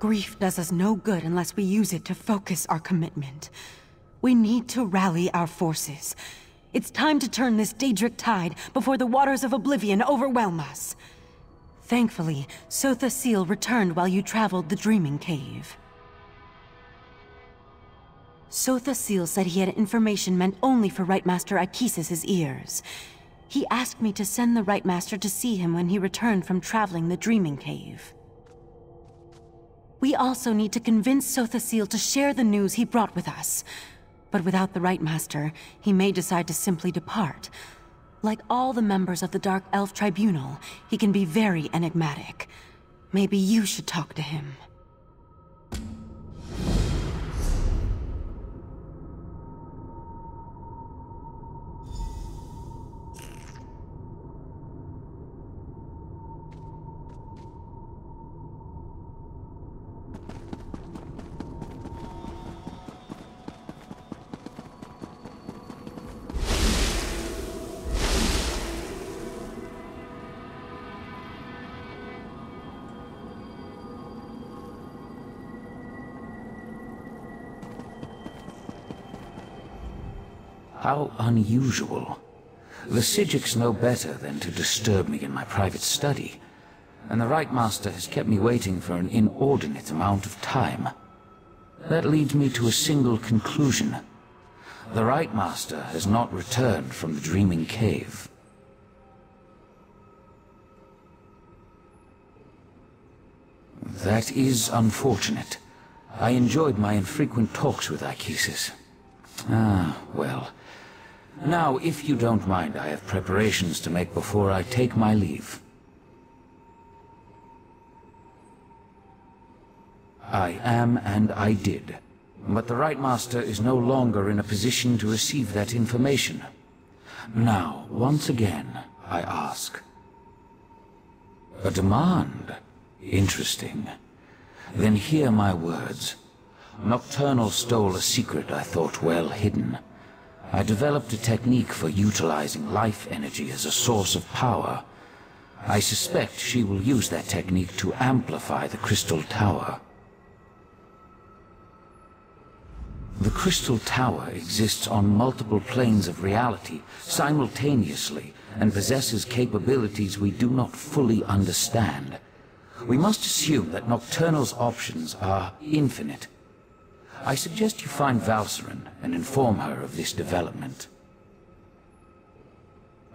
Grief does us no good unless we use it to focus our commitment. We need to rally our forces. It's time to turn this Daedric tide before the waters of oblivion overwhelm us. Thankfully, Sotha Seal returned while you traveled the Dreaming Cave. Sotha Seal said he had information meant only for Ritemaster Akesis' ears. He asked me to send the Ritemaster to see him when he returned from traveling the Dreaming Cave. We also need to convince Sotha Seal to share the news he brought with us. But without the Ritemaster, he may decide to simply depart. Like all the members of the Dark Elf Tribunal, he can be very enigmatic. Maybe you should talk to him. How unusual. The Psijics know better than to disturb me in my private study, and the Ritemaster has kept me waiting for an inordinate amount of time. That leads me to a single conclusion. The Ritemaster has not returned from the Dreaming Cave. That is unfortunate. I enjoyed my infrequent talks with Akesis. Ah, well. Now, if you don't mind, I have preparations to make before I take my leave. I am, and I did. But the Ritemaster is no longer in a position to receive that information. Now, once again, I ask. A demand? Interesting. Then hear my words. Nocturnal stole a secret I thought well hidden. I developed a technique for utilizing life energy as a source of power. I suspect she will use that technique to amplify the Crystal Tower. The Crystal Tower exists on multiple planes of reality simultaneously and possesses capabilities we do not fully understand. We must assume that Nocturnal's options are infinite. I suggest you find Valcerin and inform her of this development.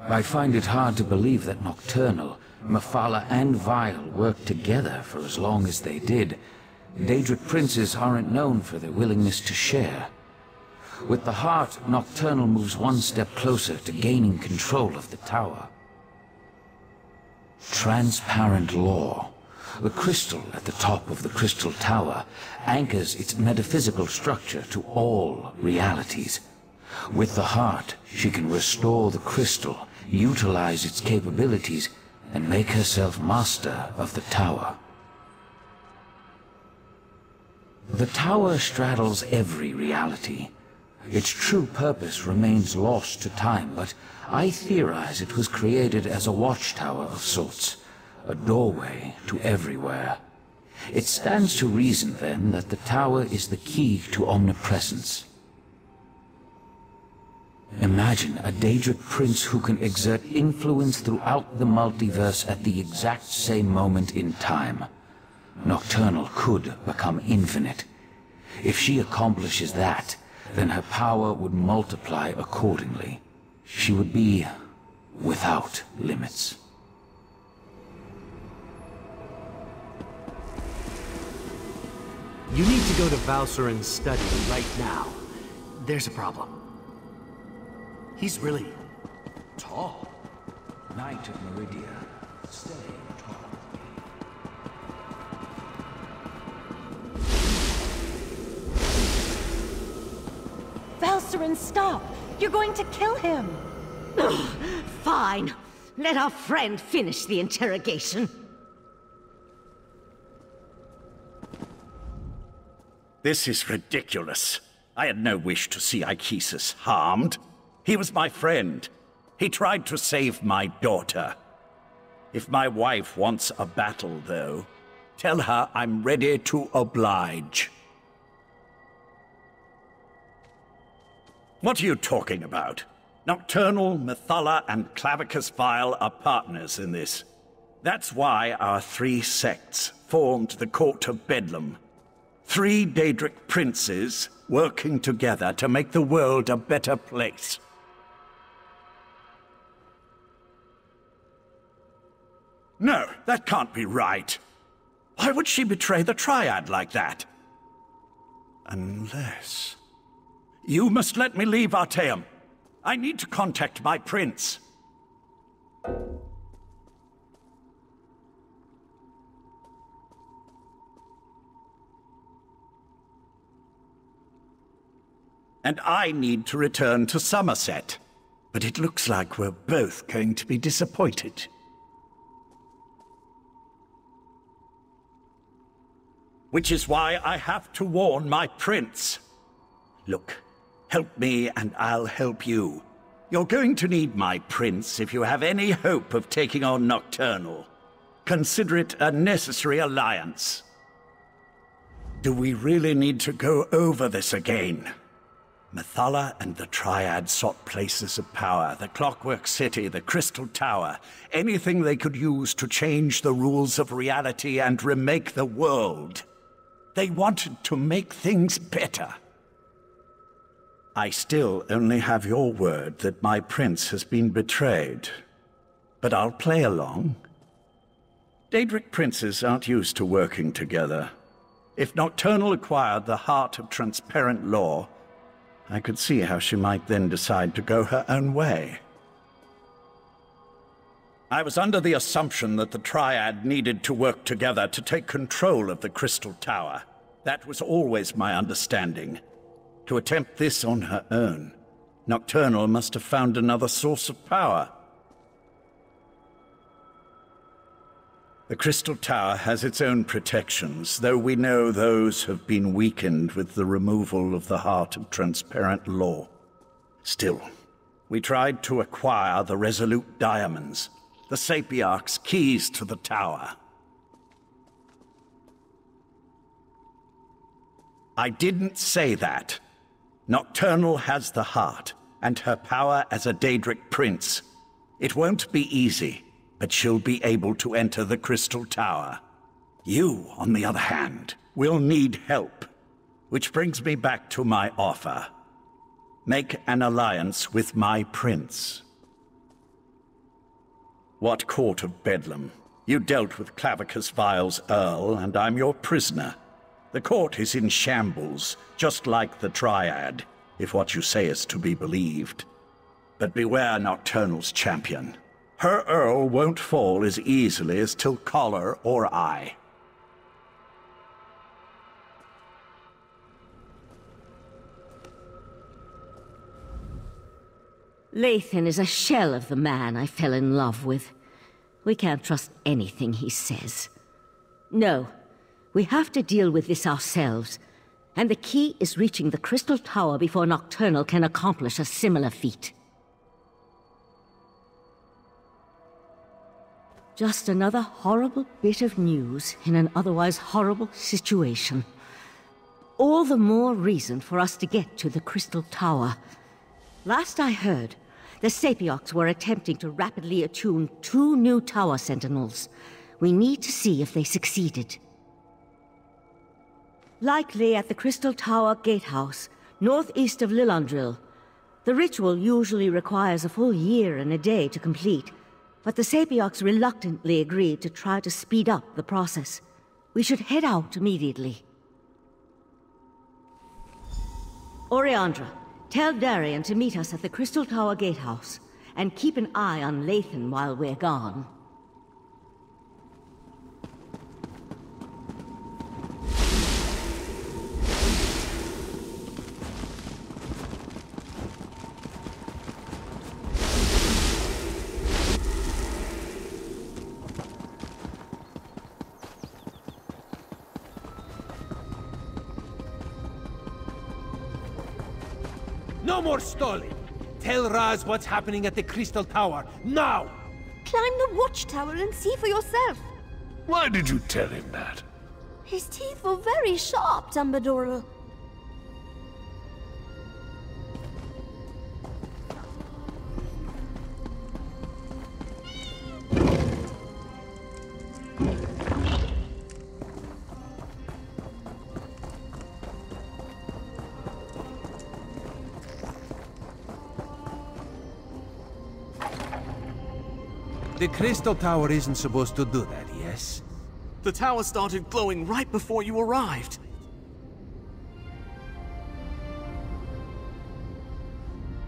I find it hard to believe that Nocturnal, Mephala, and Vile worked together for as long as they did. Daedric princes aren't known for their willingness to share. With the heart, Nocturnal moves one step closer to gaining control of the tower. Transparent law. The crystal at the top of the Crystal Tower anchors its metaphysical structure to all realities. With the heart, she can restore the crystal, utilize its capabilities, and make herself master of the tower. The tower straddles every reality. Its true purpose remains lost to time, but I theorize it was created as a watchtower of sorts. A doorway to everywhere. It stands to reason, then, that the tower is the key to omnipresence. Imagine a Daedric prince who can exert influence throughout the multiverse at the exact same moment in time. Nocturnal could become infinite. If she accomplishes that, then her power would multiply accordingly. She would be without limits. You need to go to Valcerin's study right now. There's a problem. He's really tall. Knight of Meridia, stay tall. Valcerin, stop! You're going to kill him! Fine. Let our friend finish the interrogation. This is ridiculous. I had no wish to see Akesis harmed. He was my friend. He tried to save my daughter. If my wife wants a battle, though, Tell her I'm ready to oblige. What are you talking about? Nocturnal, Methala, and Clavicus Vile are partners in this. That's why our three sects formed the Court of Bedlam. 3 Daedric princes working together to make the world a better place. No, that can't be right. Why would she betray the Triad like that? Unless... You must let me leave, Artaeum. I need to contact my prince. And I need to return to Somerset. But it looks like we're both going to be disappointed. Which is why I have to warn my prince. Look, help me and I'll help you. You're going to need my prince if you have any hope of taking on Nocturnal. Consider it a necessary alliance. Do we really need to go over this again? Methala and the Triad sought places of power, the Clockwork City, the Crystal Tower, anything they could use to change the rules of reality and remake the world. They wanted to make things better. I still only have your word that my prince has been betrayed. But I'll play along. Daedric princes aren't used to working together. If Nocturnal acquired the heart of transparent law, I could see how she might then decide to go her own way. I was under the assumption that the Triad needed to work together to take control of the Crystal Tower. That was always my understanding. To attempt this on her own, Nocturnal must have found another source of power. The Crystal Tower has its own protections, though we know those have been weakened with the removal of the heart of transparent law. Still, we tried to acquire the Resolute Diamonds, the Sapiarch's keys to the tower. I didn't say that. Nocturnal has the heart, and her power as a Daedric prince. It won't be easy, but she'll be able to enter the Crystal Tower. You, on the other hand, will need help. Which brings me back to my offer. Make an alliance with my prince. What Court of Bedlam? You dealt with Clavicus Vile's Earl, and I'm your prisoner. The court is in shambles, just like the Triad, if what you say is to be believed. But beware Nocturnal's champion. Her Earl won't fall as easily as Tilcollar or I. Lathan is a shell of the man I fell in love with. We can't trust anything he says. No. We have to deal with this ourselves, and the key is reaching the Crystal Tower before Nocturnal can accomplish a similar feat. Just another horrible bit of news in an otherwise horrible situation. All the more reason for us to get to the Crystal Tower. Last I heard, the Sapiarchs were attempting to rapidly attune 2 new tower sentinels. We need to see if they succeeded. Likely at the Crystal Tower Gatehouse, northeast of Lillandril. The ritual usually requires a full year and a day to complete, but the Sapiarchs reluctantly agreed to try to speed up the process. We should head out immediately. Oriandra, tell Darian to meet us at the Crystal Tower Gatehouse, and keep an eye on Lathan while we're gone. No more stalling! Tell Raz what's happening at the Crystal Tower, now! Climb the watchtower and see for yourself. Why did you tell him that? His teeth were very sharp, Dumbledore. The Crystal Tower isn't supposed to do that, yes? The tower started glowing right before you arrived.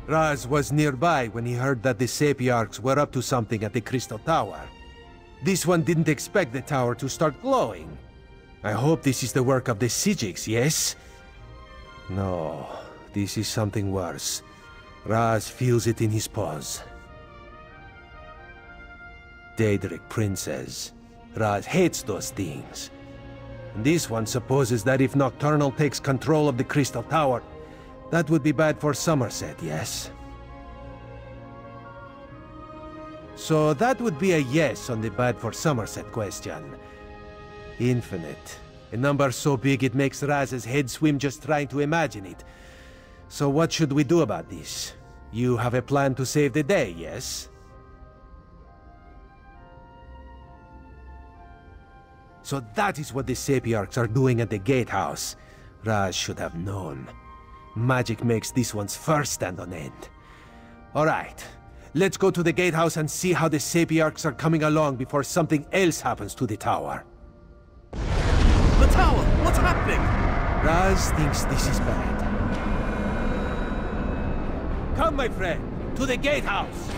Raz was nearby when he heard that the Sapiarchs were up to something at the Crystal Tower. This one didn't expect the tower to start glowing. I hope this is the work of the Psijics, yes? No, this is something worse. Raz feels it in his paws. Daedric Princess. Raz hates those things. And this one supposes that if Nocturnal takes control of the Crystal Tower, that would be bad for Somerset, yes? So that would be a yes on the bad for Somerset question. Infinite. A number so big it makes Raz's head swim just trying to imagine it. So what should we do about this? You have a plan to save the day, yes? So that is what the Sapiarchs are doing at the gatehouse. Raz should have known. Magic makes this one's fur stand on end. Alright, let's go to the gatehouse and see how the Sapiarchs are coming along before something else happens to the tower. The tower! What's happening? Raz thinks this is bad. Come, my friend, to the gatehouse!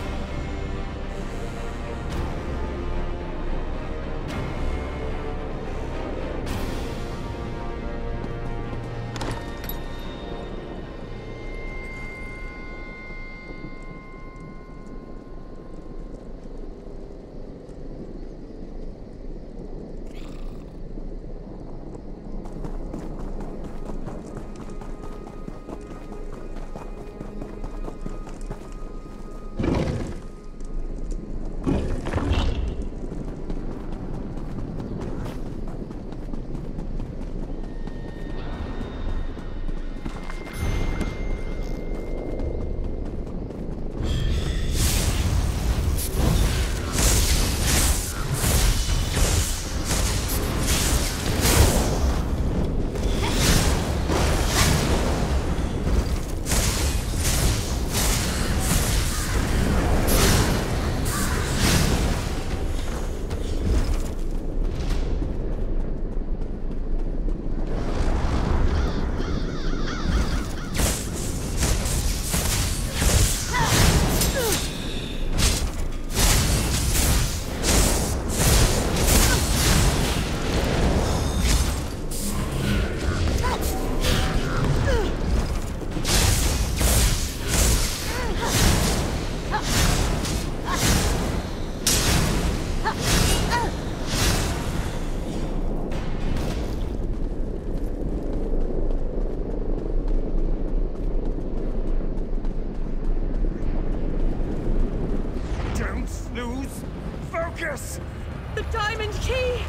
The diamond key!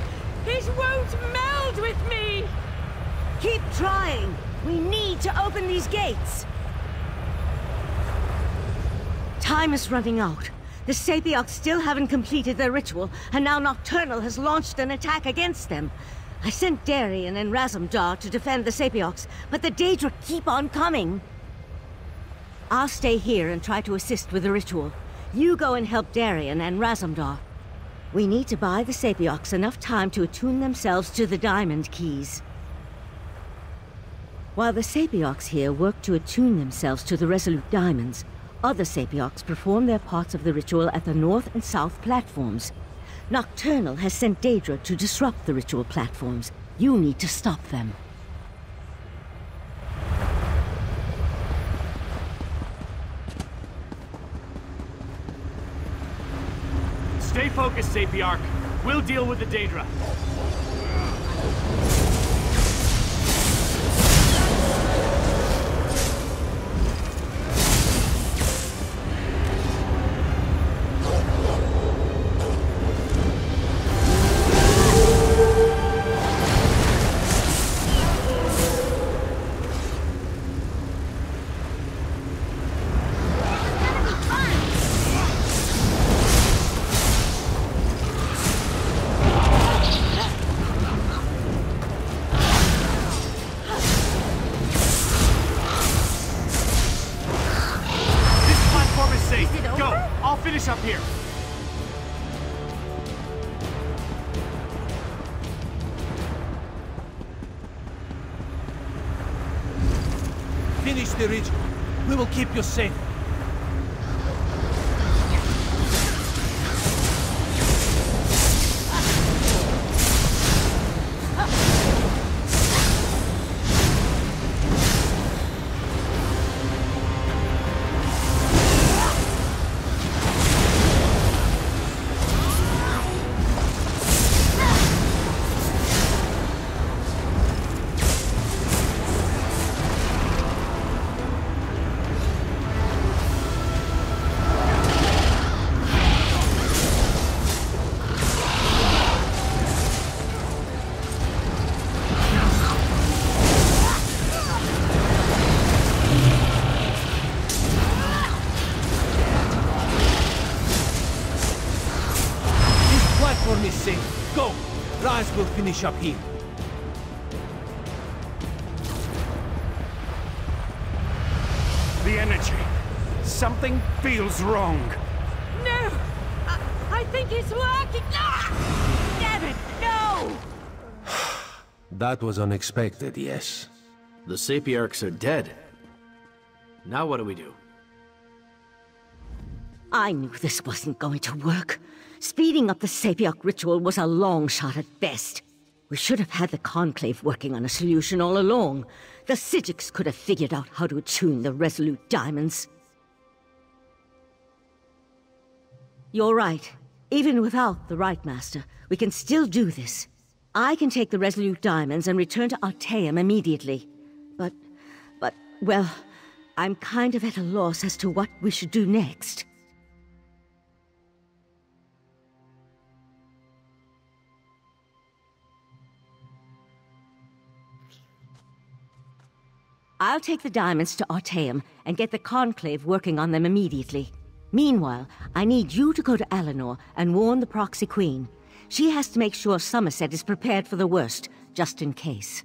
It won't meld with me! Keep trying! We need to open these gates! Time is running out. The Sapiarchs still haven't completed their ritual, and now Nocturnal has launched an attack against them. I sent Darien and Razumdar to defend the Sapiarchs, but the Daedra keep on coming. I'll stay here and try to assist with the ritual. You go and help Darien and Razumdar. We need to buy the Sapiarchs enough time to attune themselves to the diamond keys. While the Sapiarchs here work to attune themselves to the Resolute Diamonds, other Sapiarchs perform their parts of the ritual at the north and south platforms. Nocturnal has sent Daedra to disrupt the ritual platforms. You need to stop them. Stay focused, Sapiarch. We'll deal with the Daedra. finish up here. Finish the ritual. We will keep you safe. Platform is safe. Go! Raz will finish up here. The energy. Something feels wrong. No! I think it's working! Ah! Damn it, no! That was unexpected, yes. The Sapiarchs are dead. Now what do we do? I knew this wasn't going to work. Speeding up the Sapiarch ritual was a long shot at best. We should have had the Conclave working on a solution all along. The Psijics could have figured out how to attune the Resolute Diamonds. You're right. Even without the Ritemaster, we can still do this. I can take the Resolute Diamonds and return to Artaeum immediately. But, well, I'm kind of at a loss as to what we should do next. I'll take the diamonds to Artaeum and get the Conclave working on them immediately. Meanwhile, I need you to go to Alinor and warn the Proxy Queen. She has to make sure Somerset is prepared for the worst, just in case.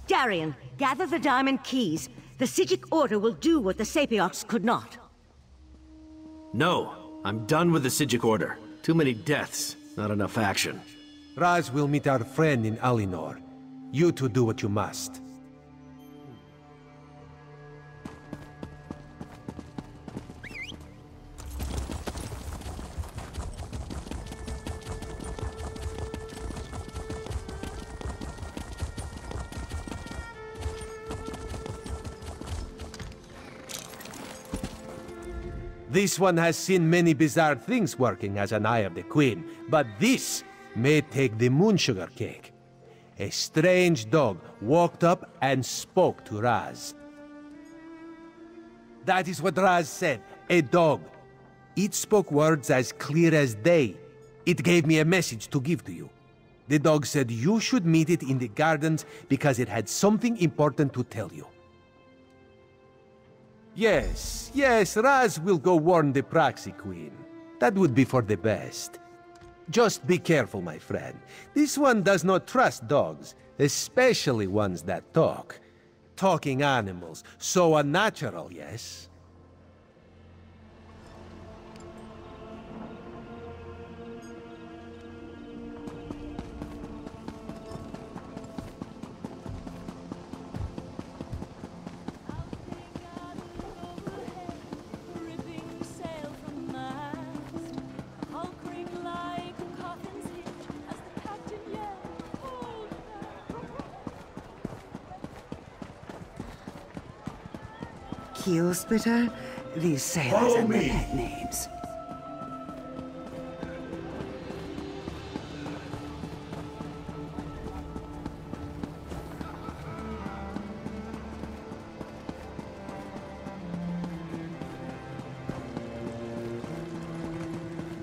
Darian, gather the diamond keys. The Psijic Order will do what the Sapiarchs could not. No, I'm done with the Psijic Order. Too many deaths, not enough action. Raz will meet our friend in Alinor. You two do what you must. This one has seen many bizarre things working as an Eye of the Queen, but this may take the moon sugar cake. A strange dog walked up and spoke to Raz. That is what Raz said, a dog. It spoke words as clear as day. It gave me a message to give to you. The dog said you should meet it in the gardens because it had something important to tell you. Yes, Raz will go warn the Proxy Queen. That would be for the best. Just be careful, my friend. This one does not trust dogs, especially ones that talk. Talking animals, so unnatural, yes? Keel Splitter? These sailors and their pet names.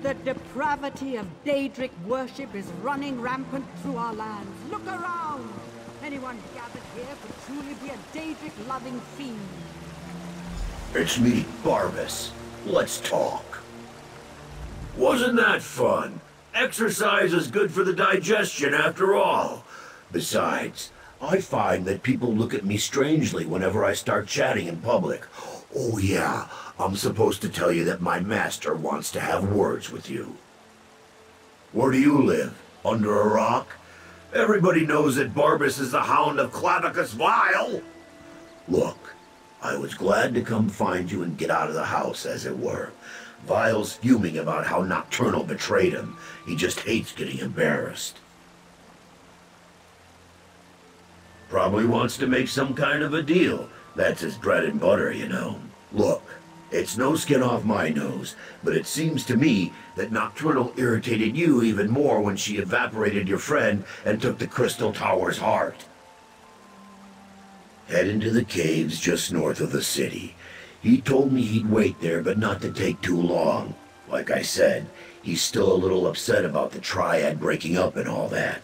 The depravity of Daedric worship is running rampant through our lands. Look around! Anyone gathered here could truly be a Daedric-loving fiend. It's me, Barbas. Let's talk. Wasn't that fun? Exercise is good for the digestion after all. Besides, I find that people look at me strangely whenever I start chatting in public. Oh yeah, I'm supposed to tell you that my master wants to have words with you. Where do you live? Under a rock? Everybody knows that Barbas is the Hound of Clavicus Vile! Look, I was glad to come find you and get out of the house, as it were. Vile's fuming about how Nocturnal betrayed him. He just hates getting embarrassed. Probably wants to make some kind of a deal. That's his bread and butter, you know. Look, it's no skin off my nose, but it seems to me that Nocturnal irritated you even more when she evaporated your friend and took the Crystal Tower's heart. Head into the caves just north of the city. He told me he'd wait there, but not to take too long. Like I said, he's still a little upset about the Triad breaking up and all that.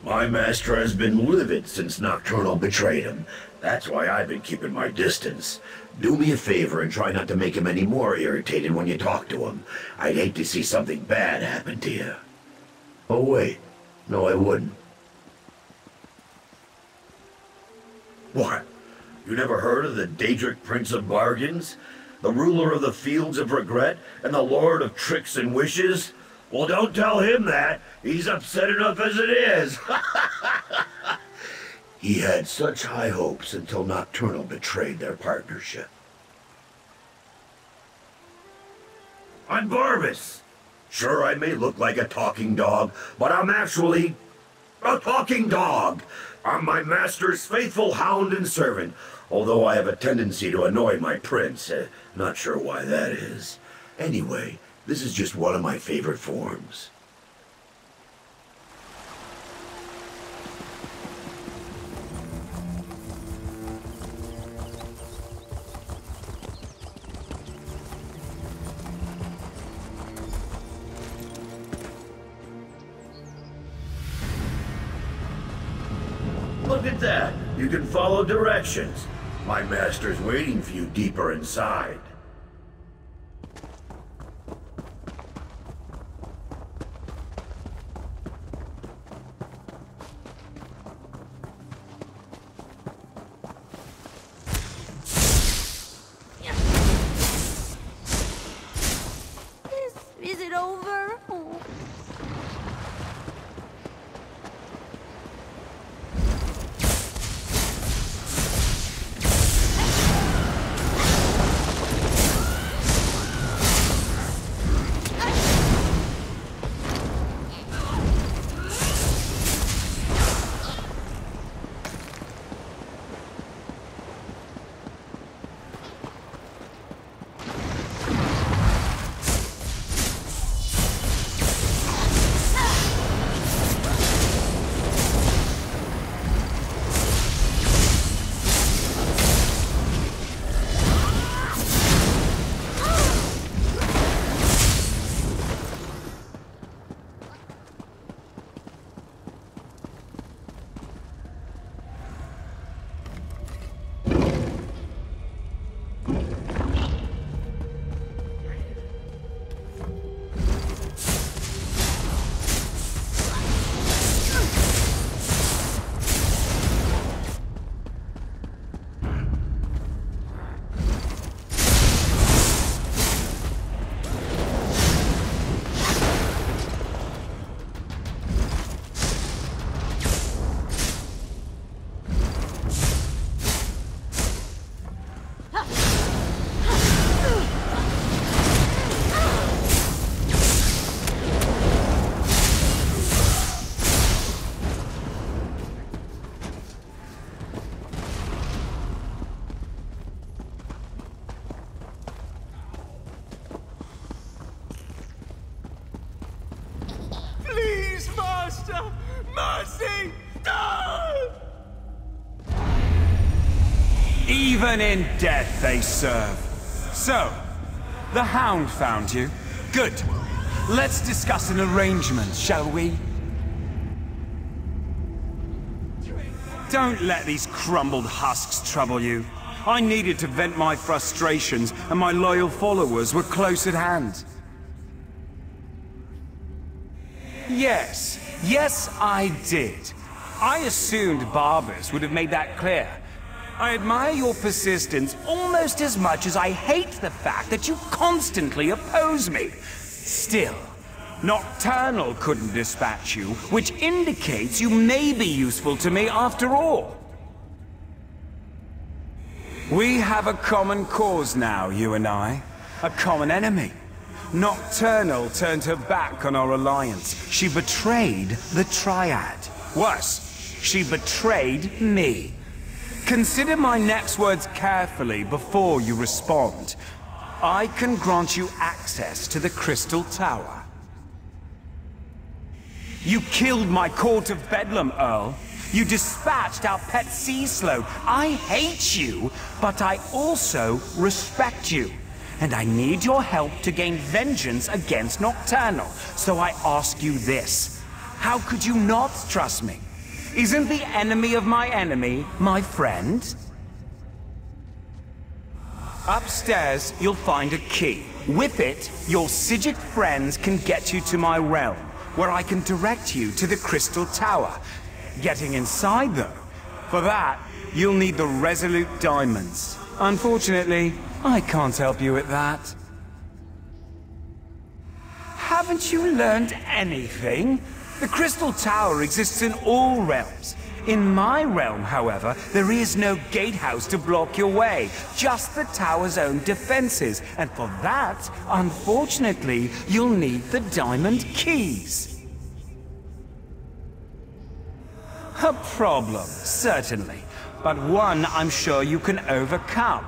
My master has been livid since Nocturnal betrayed him. That's why I've been keeping my distance. Do me a favor and try not to make him any more irritated when you talk to him. I'd hate to see something bad happen to you. Oh wait, no I wouldn't. What? You never heard of the Daedric Prince of Bargains? The ruler of the Fields of Regret and the Lord of Tricks and Wishes? Well, don't tell him that. He's upset enough as it is. He had such high hopes until Nocturnal betrayed their partnership. I'm Barbas. Sure, I may look like a talking dog, but I'm actually a talking dog. I'm my master's faithful hound and servant, although I have a tendency to annoy my prince. Not sure why that is. Anyway, this is just one of my favorite forms. Look at that! You can follow directions. My master's waiting for you deeper inside. Is it over? Oh. Mercy! No! Even in death they serve. So, the Hound found you? Good. Let's discuss an arrangement, shall we? Don't let these crumbled husks trouble you. I needed to vent my frustrations, and my loyal followers were close at hand. Yes. Yes, I did. I assumed Barbas would have made that clear. I admire your persistence almost as much as I hate the fact that you constantly oppose me. Still, Nocturnal couldn't dispatch you, which indicates you may be useful to me after all. We have a common cause now, you and I. A common enemy. Nocturnal turned her back on our alliance. She betrayed the Triad. Worse, she betrayed me. Consider my next words carefully before you respond. I can grant you access to the Crystal Tower. You killed my Court of Bedlam, Earl. You dispatched our pet sea sloth. I hate you, but I also respect you. And I need your help to gain vengeance against Nocturnal. So I ask you this. How could you not trust me? Isn't the enemy of my enemy my friend? Upstairs, you'll find a key. With it, your Psijic friends can get you to my realm, where I can direct you to the Crystal Tower. Getting inside, though, for that, you'll need the Resolute Diamonds. Unfortunately, I can't help you with that. Haven't you learned anything? The Crystal Tower exists in all realms. In my realm, however, there is no gatehouse to block your way, just the tower's own defenses. And for that, unfortunately, you'll need the diamond keys. A problem, certainly, but one I'm sure you can overcome.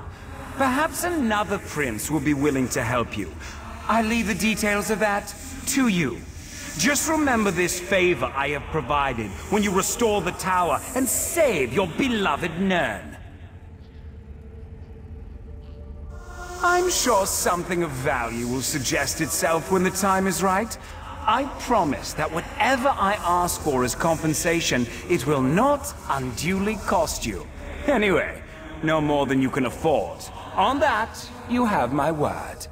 Perhaps another prince will be willing to help you. I leave the details of that to you. Just remember this favor I have provided when you restore the tower and save your beloved Nern. I'm sure something of value will suggest itself when the time is right. I promise that whatever I ask for as compensation, it will not unduly cost you. Anyway, no more than you can afford. On that, you have my word.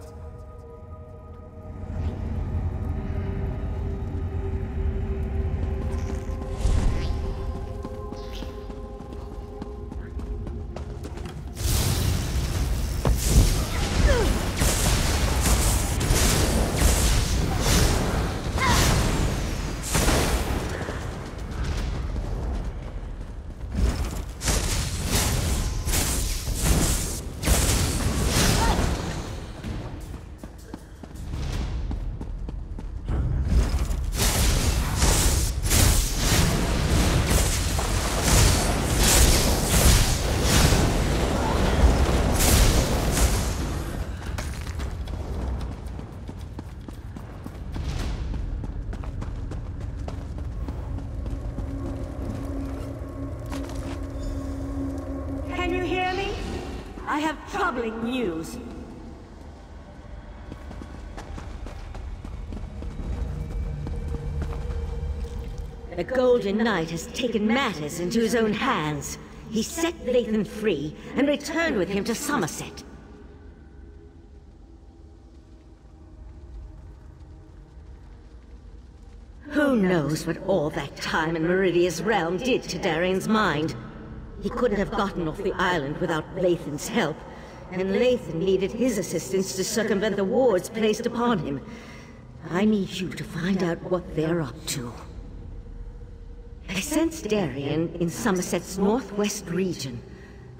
Can you hear me? I have troubling news. The Golden Knight has taken matters into his own hands. He set Lathan free and returned with him to Somerset. Who knows what all that time in Meridia's realm did to Darian's mind? He couldn't have gotten off the island without Lathan's help, and Lathan needed his assistance to circumvent the wards placed upon him. I need you to find out what they're up to. I sense Darian in Somerset's northwest region,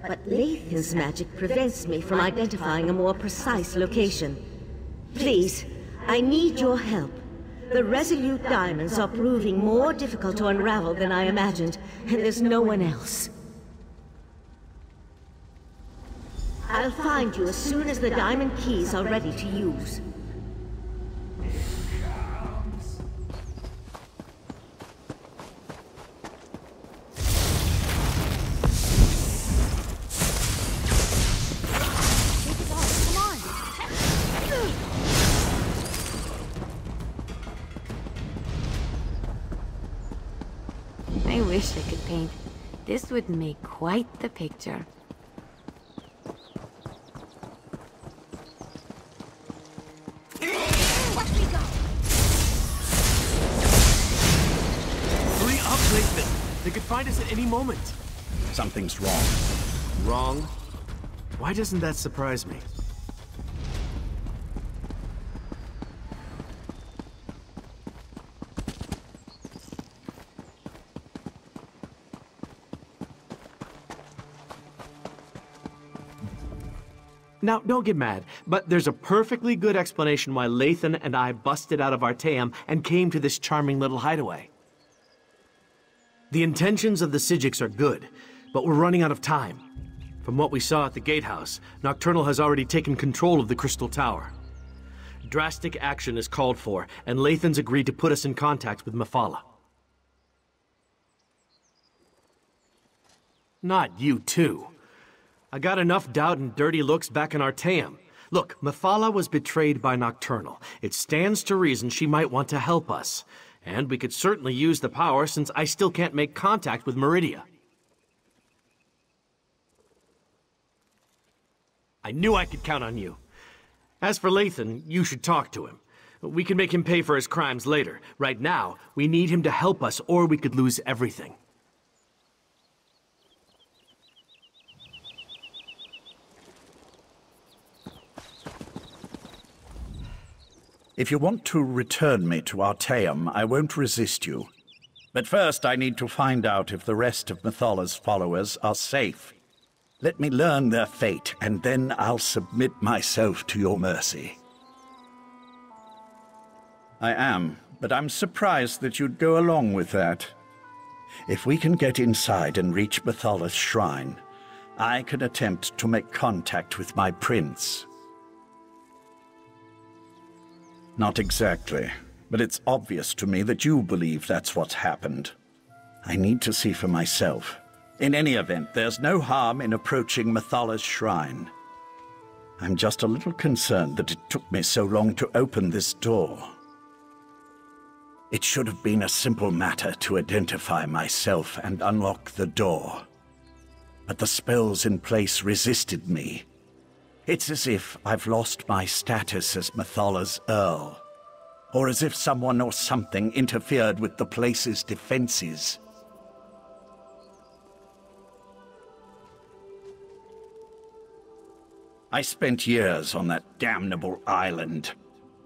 but Lathan's magic prevents me from identifying a more precise location. Please, I need your help. The Resolute Diamonds are proving more difficult to unravel than I imagined, and there's no one else. I'll find you as soon as the diamond keys are ready to use. I wish I could paint. This would make quite the picture. Lathan, they could find us at any moment. Something's wrong. Wrong? Why doesn't that surprise me? Now, don't get mad, but there's a perfectly good explanation why Lathan and I busted out of Artaeum and came to this charming little hideaway. The intentions of the Psijics are good, but we're running out of time. From what we saw at the gatehouse, Nocturnal has already taken control of the Crystal Tower. Drastic action is called for, and Lathan's agreed to put us in contact with Mephala. Not you too. I got enough doubt and dirty looks back in Artaeum. Look, Mephala was betrayed by Nocturnal. It stands to reason she might want to help us. And we could certainly use the power since I still can't make contact with Meridia. I knew I could count on you. As for Lathan, you should talk to him. We can make him pay for his crimes later. Right now, we need him to help us or we could lose everything. If you want to return me to Artaeum, I won't resist you. But first I need to find out if the rest of Methala's followers are safe. Let me learn their fate, and then I'll submit myself to your mercy. I am, but I'm surprised that you'd go along with that. If we can get inside and reach Methala's shrine, I can attempt to make contact with my prince. Not exactly, but it's obvious to me that you believe that's what's happened. I need to see for myself. In any event, there's no harm in approaching Methala's shrine. I'm just a little concerned that it took me so long to open this door. It should have been a simple matter to identify myself and unlock the door. But the spells in place resisted me. It's as if I've lost my status as Methala's Earl, or as if someone or something interfered with the place's defenses. I spent years on that damnable island.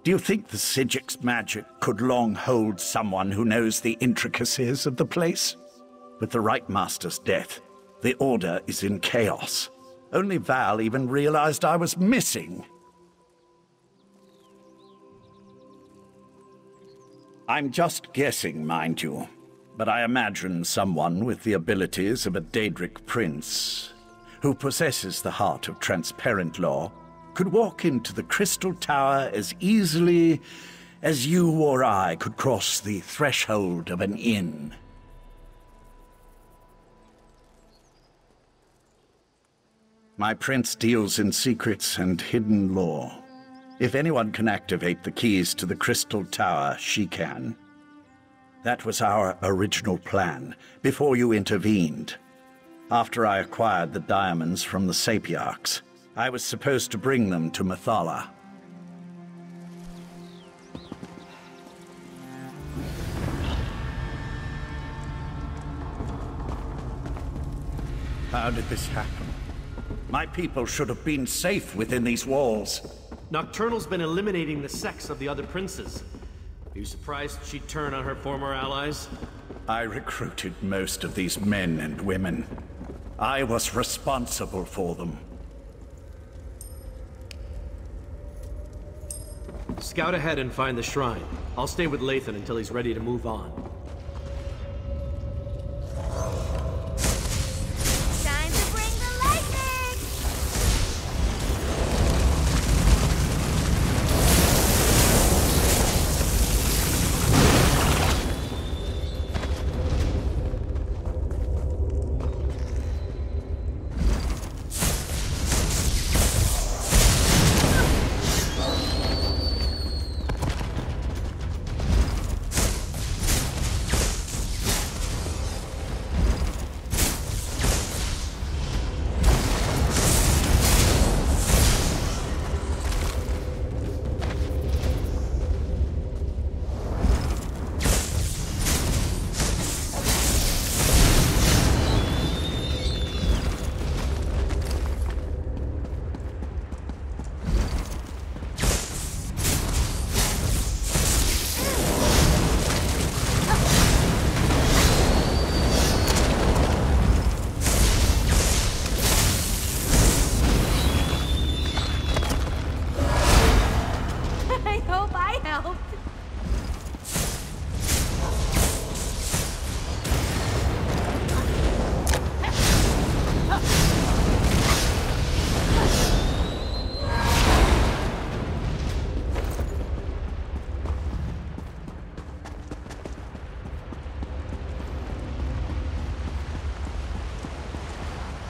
Do you think the Psijic's magic could long hold someone who knows the intricacies of the place? With the Ritemaster's death, the Order is in chaos. Only Val even realized I was missing. I'm just guessing, mind you, but I imagine someone with the abilities of a Daedric prince, who possesses the heart of transparent law, could walk into the Crystal Tower as easily as you or I could cross the threshold of an inn. My prince deals in secrets and hidden lore. If anyone can activate the keys to the Crystal Tower, she can. That was our original plan, before you intervened. After I acquired the diamonds from the Sapiarchs, I was supposed to bring them to Mephala. How did this happen? My people should have been safe within these walls. Nocturnal's been eliminating the sects of the other princes. Are you surprised she'd turn on her former allies? I recruited most of these men and women. I was responsible for them. Scout ahead and find the shrine. I'll stay with Lathan until he's ready to move on. Time to bring the lightning!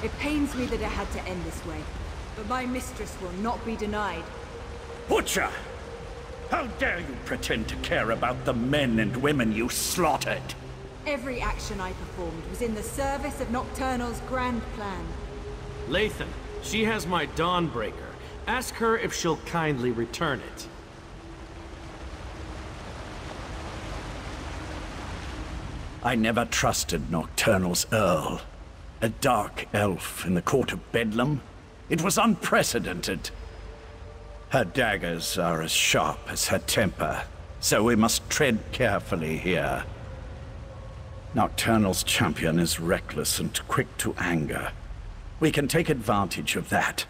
It pains me that it had to end this way, but my mistress will not be denied. Butcher! How dare you pretend to care about the men and women you slaughtered? Every action I performed was in the service of Nocturnal's grand plan. Lathan, she has my Dawnbreaker. Ask her if she'll kindly return it. I never trusted Nocturnal's Earl. A dark elf in the court of Bedlam? It was unprecedented. Her daggers are as sharp as her temper, so we must tread carefully here. Nocturnal's champion is reckless and quick to anger. We can take advantage of that.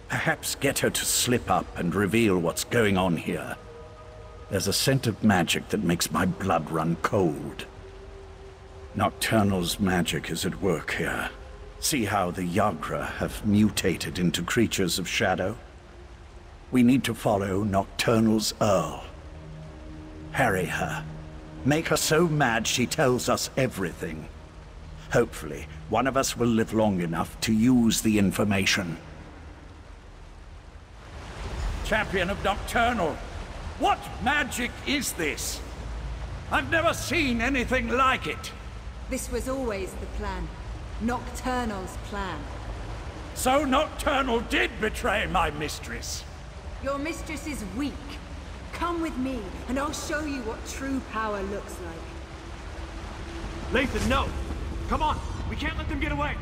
Perhaps get her to slip up and reveal what's going on here. There's a scent of magic that makes my blood run cold. Nocturnal's magic is at work here. See how the Yagra have mutated into creatures of shadow? We need to follow Nocturnal's Earl. Harry her. Make her so mad she tells us everything. Hopefully, one of us will live long enough to use the information. Champion of Nocturnal, what magic is this? I've never seen anything like it. This was always the plan. Nocturnal's plan. So Nocturnal did betray my mistress. Your mistress is weak. Come with me, and I'll show you what true power looks like. Lathan, no! Come on! We can't let them get away!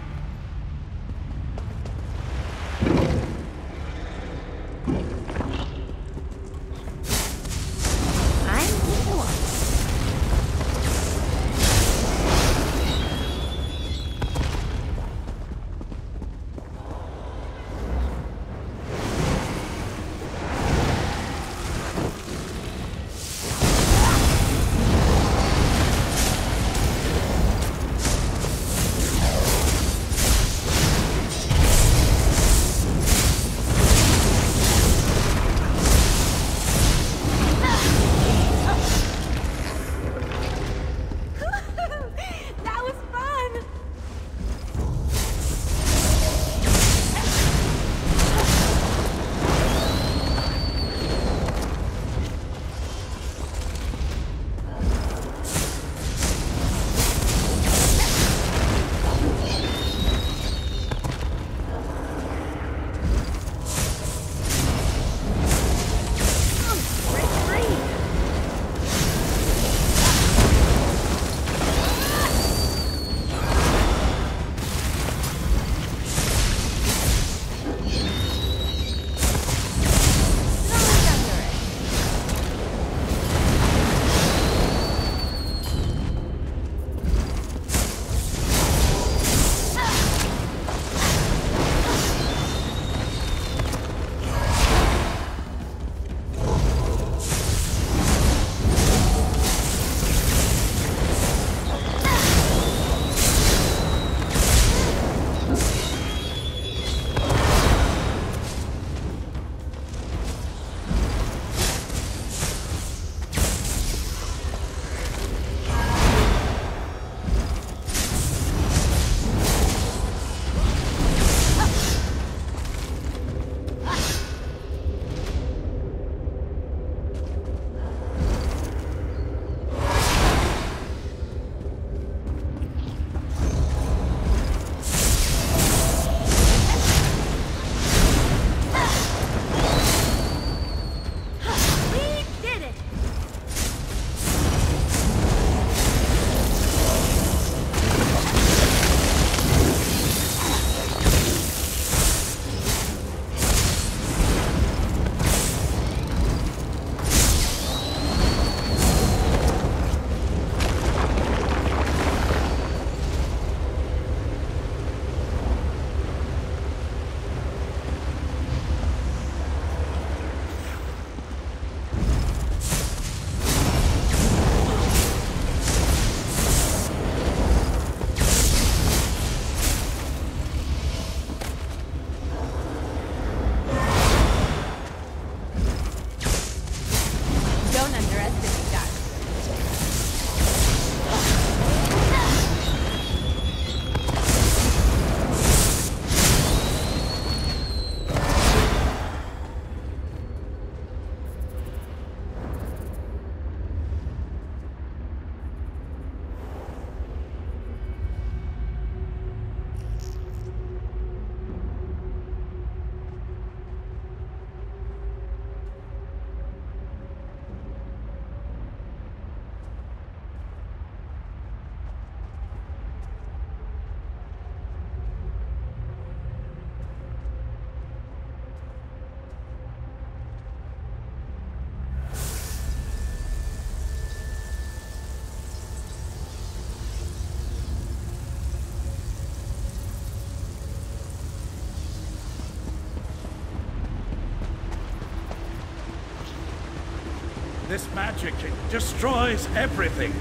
This magic, it destroys everything.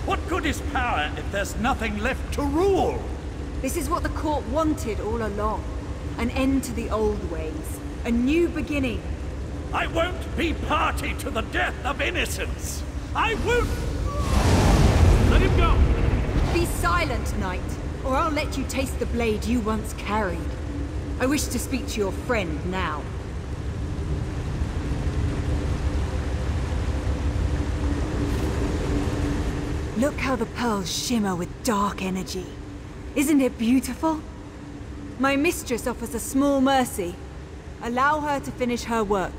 What good is power if there's nothing left to rule? This is what the court wanted all along. An end to the old ways. A new beginning. I won't be party to the death of innocents. I won't... Let him go! Be silent, knight, or I'll let you taste the blade you once carried. I wish to speak to your friend now. Look how the pearls shimmer with dark energy. Isn't it beautiful? My mistress offers a small mercy. Allow her to finish her work,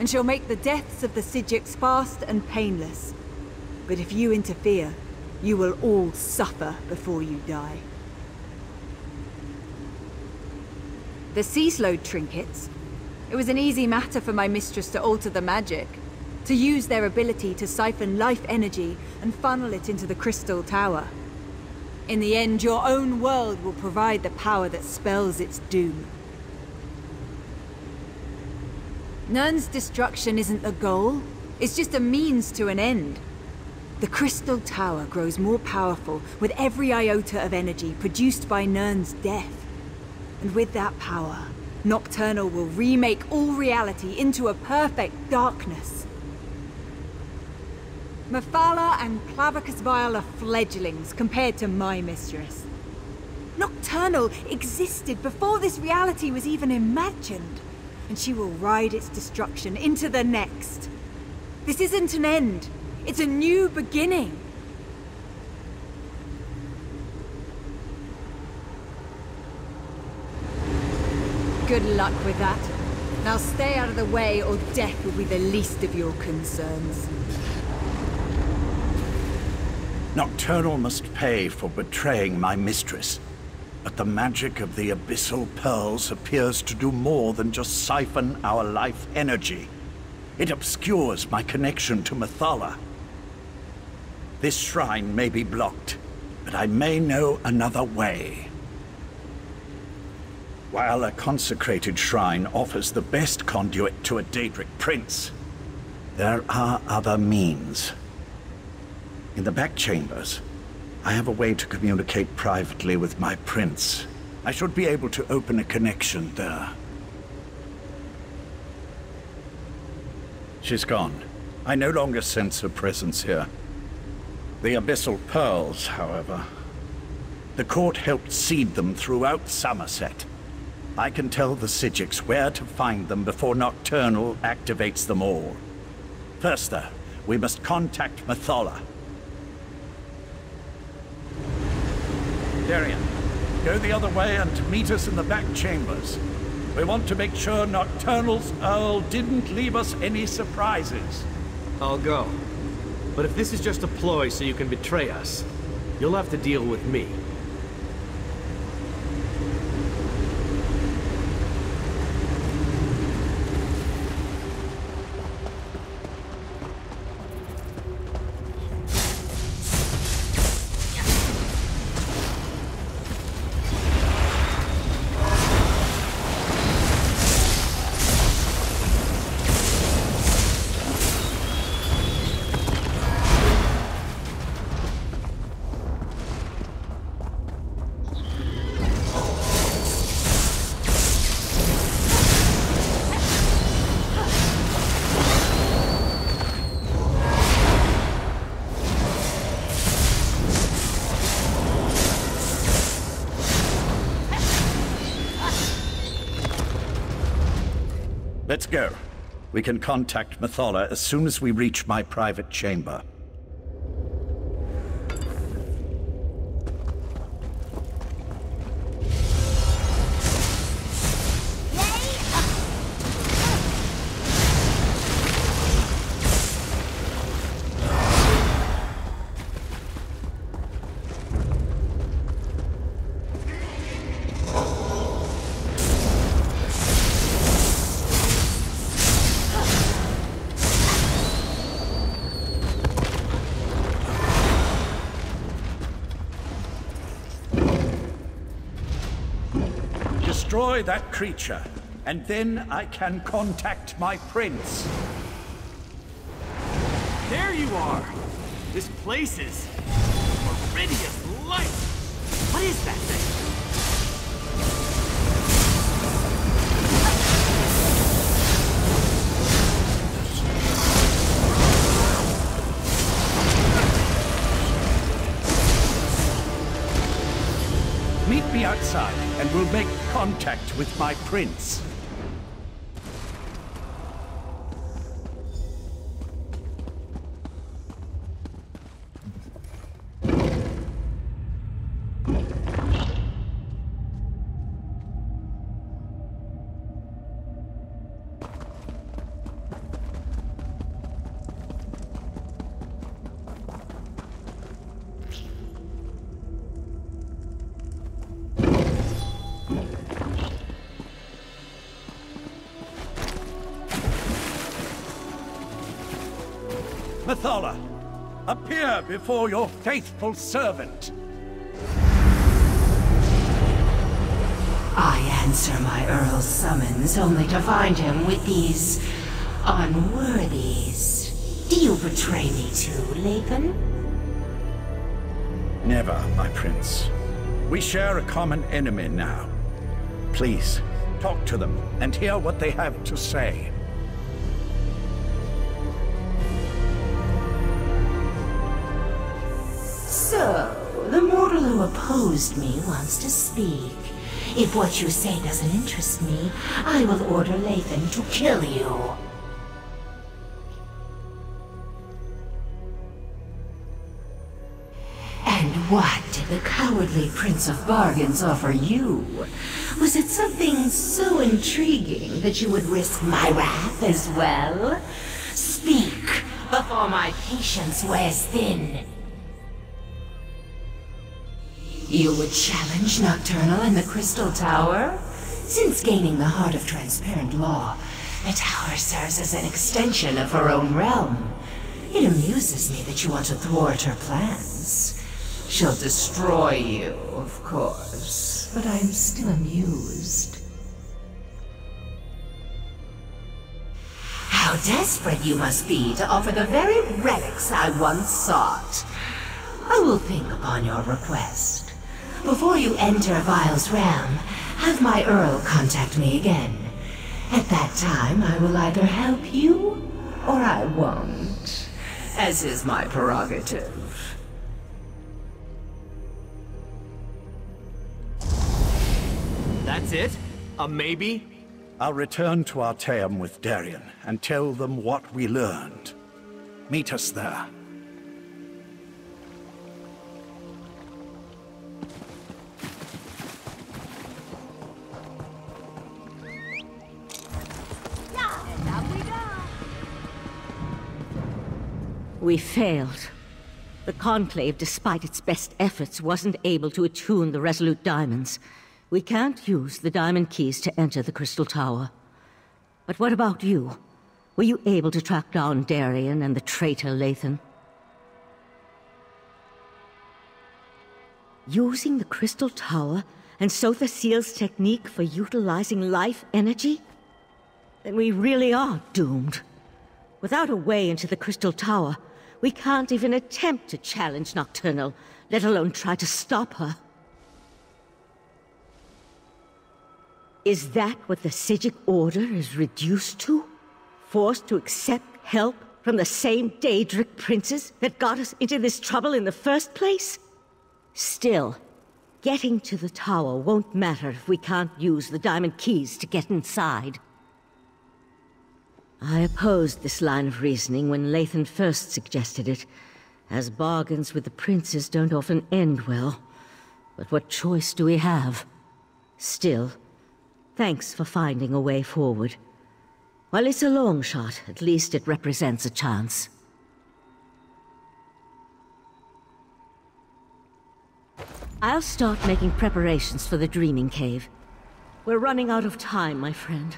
and she'll make the deaths of the Psijics fast and painless. But if you interfere, you will all suffer before you die. The sea-slowed trinkets. It was an easy matter for my mistress to alter the magic. To use their ability to siphon life energy and funnel it into the Crystal Tower. In the end, your own world will provide the power that spells its doom. Nirn's destruction isn't the goal. It's just a means to an end. The Crystal Tower grows more powerful with every iota of energy produced by Nirn's death. And with that power, Nocturnal will remake all reality into a perfect darkness. Mephala and Clavicus Vile are fledglings compared to my mistress. Nocturnal existed before this reality was even imagined, and she will ride its destruction into the next. This isn't an end, it's a new beginning. Good luck with that. Now stay out of the way or death will be the least of your concerns. Nocturnal must pay for betraying my mistress. But the magic of the Abyssal Pearls appears to do more than just siphon our life energy. It obscures my connection to Mephala. This shrine may be blocked, but I may know another way. While a consecrated shrine offers the best conduit to a Daedric prince, there are other means. In the back chambers, I have a way to communicate privately with my prince. I should be able to open a connection there. She's gone. I no longer sense her presence here. The Abyssal Pearls, however. The court helped seed them throughout Somerset. I can tell the Psijics where to find them before Nocturnal activates them all. First, though, we must contact Mephala. Darian, go the other way and meet us in the back chambers. We want to make sure Nocturnal's Earl didn't leave us any surprises. I'll go. But if this is just a ploy so you can betray us, you'll have to deal with me. Let's go. We can contact Mephala as soon as we reach my private chamber. Destroy that creature, and then I can contact my prince. There you are! This place is meridius light! What is that thing? Meet me outside, and we'll make contact with my prince. Mathala, appear before your faithful servant. I answer my Earl's summons only to find him with these unworthies. Do you betray me too, Lathan? Never, my prince. We share a common enemy now. Please, talk to them and hear what they have to say. So, the mortal who opposed me wants to speak. If what you say doesn't interest me, I will order Lathan to kill you. And what did the cowardly Prince of Bargains offer you? Was it something so intriguing that you would risk my wrath as well? Speak, before my patience wears thin. You would challenge Nocturnal in the Crystal Tower? Since gaining the Heart of Transparent Law, the tower serves as an extension of her own realm. It amuses me that you want to thwart her plans. She'll destroy you, of course, but I'm still amused. How desperate you must be to offer the very relics I once sought. I will think upon your request. Before you enter Vile's realm, have my Earl contact me again. At that time, I will either help you, or I won't, as is my prerogative. That's it? A maybe? I'll return to Artaeum with Darien and tell them what we learned. Meet us there. We failed. The Conclave, despite its best efforts, wasn't able to attune the Resolute Diamonds. We can't use the diamond keys to enter the Crystal Tower. But what about you? Were you able to track down Darien and the traitor Lathan? Using the Crystal Tower and Sotha Seal's technique for utilizing life energy? Then we really are doomed. Without a way into the Crystal Tower, we can't even attempt to challenge Nocturnal, let alone try to stop her. Is that what the Psijic Order is reduced to? Forced to accept help from the same Daedric princes that got us into this trouble in the first place? Still, getting to the tower won't matter if we can't use the diamond keys to get inside. I opposed this line of reasoning when Lathan first suggested it, as bargains with the princes don't often end well. But what choice do we have? Still, thanks for finding a way forward. While it's a long shot, at least it represents a chance. I'll start making preparations for the Dreaming Cave. We're running out of time, my friend.